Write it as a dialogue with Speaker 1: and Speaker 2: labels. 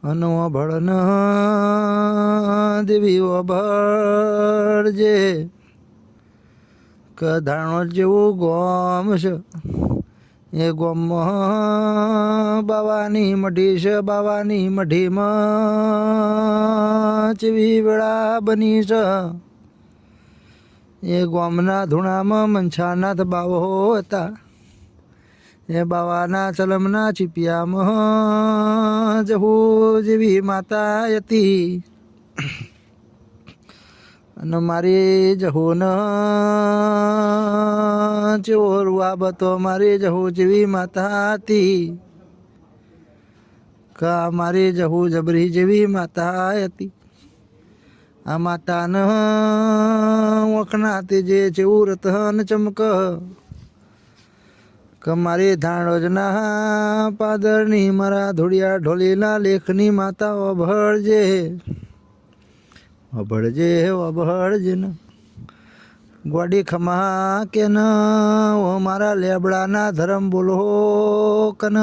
Speaker 1: અનો અભળ દેવી અભળજે કધાણો જેવું ગોમ છે એ ગોમમાં બાવાની મઢી છે બાવાની મઢીમાં ચેવી વેળા બની છે એ ગોમના ધૂણામાં મનછાનાથ બાવો હતા એ બાવાના ચલમના ચીપિયામાં જહુ જેવી માતા હતી અને મારી જહુન જેવો રૂઆબ હતો મારી જહુ જેવી માતા હતી કા મારી જહુ જબરી જેવી માતા હતી આ માતાને વખણાતી જે જેવું રતન ચમક કે મારી ધાણોજના પાદરની મારા ધોળિયા ઢોલીના લેખની માતા અભળજે અભળજે અભળજે ને ગોડી ખમા કે ન ઓ મારા લેબડાના ધરમ બોલો કન